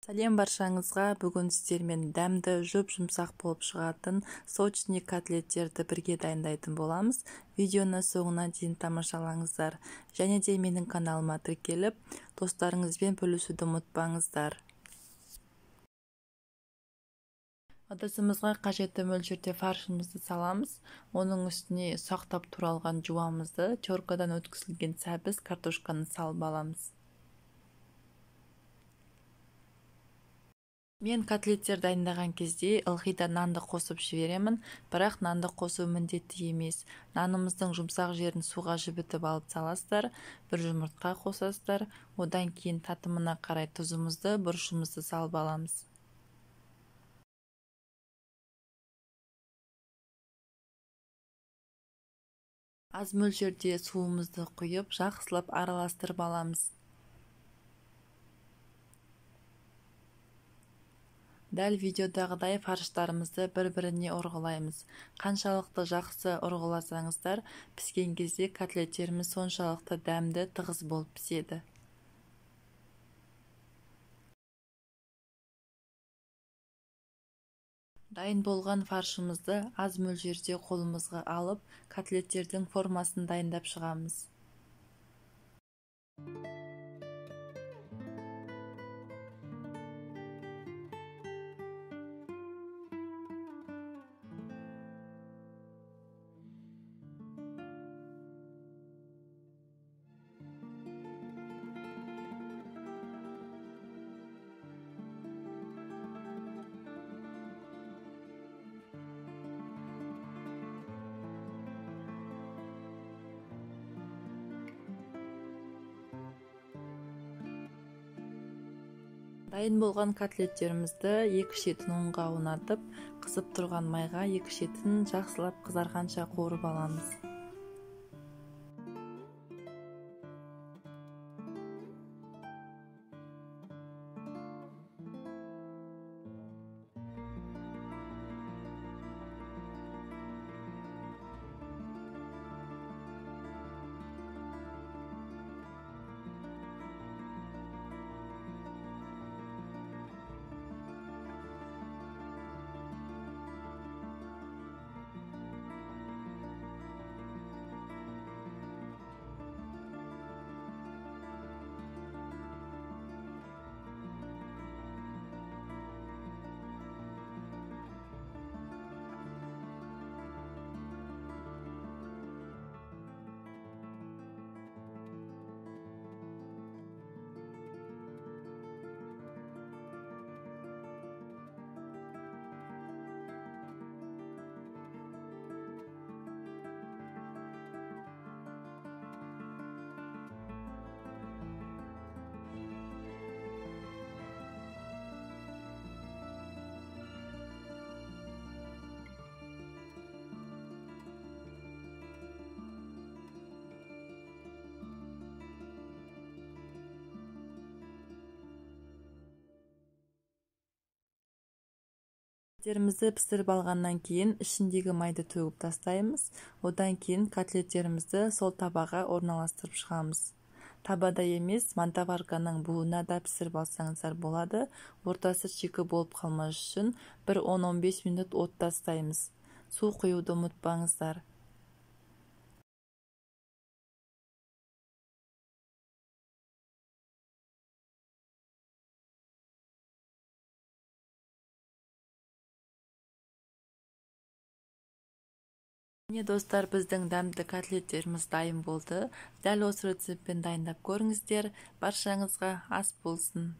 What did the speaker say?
Сәлем баршаңызға. Бүгін сіздермен дәмді жұп-жұмсақ болып шығатын сочный котлеттерді бірге дайындайтын боламыз. Видеоны соңына дейін тамашалаңыздар. Және де менің каналыма тіркеліп, достарыңызбен бөлісуді ұмытпаңыздар. Ыдысымызға қажетті мөлшерде фаршымызды саламыз. Оның үстіне ұсақтап туралған жуамызды, теркадан өткізілген сәбіз картошканы салып аламыз. Мен котлеттер дайындаған кезде ылғи да нанды қосып жіберемін, бірақ нанды қосу міндетті емес. Нанымыздың жұмсақ жерін суға жібітіп алып саласыздар, бір жұмыртқа қосасыздар, одан кейін татымына қарай тұзымызды, бұрышымызды салып аламыз. Аз мөлшерде суымызды құйып, жақсылап араластырып аламыз. Дәл видеодағыдай фарштарымызды бір-біріне ұрғылаймыз. Қаншалықты жақсы ұрғыласаңыздар, піскен кезде котлеттеріміз соншалықты дәмді, тығыз болып піседі. Дайын болған фаршымызды аз мөлшерде қолымызға алып, котлеттердің формасын дайындап шығамыз. Дайын болған котлеттерімізді екі шетін ұнға аунатып, қызып тұрған майға екі шетін жақсылап қызарғанша қуырып аламыз. Котлеттерімізді пісіріп алғаннан кейін ішіндегі майды төгіп тастаймыз. Одан кейін котлеттерімізді сол табаға орналастырып шығамыз. Табада емес, мантаварканың буына да пісіріп алсаңыздар болады. Ортасы шикі болып қалмас үшін бір 10-15 минут отта ұстаймыз. Су құюды ұмытпаңыздар. Міне достар, біздің дәмді котлеттеріміз дайын болды. Дәл осы рецептпен дайындап көріңіздер. Баршаңызға ас болсын.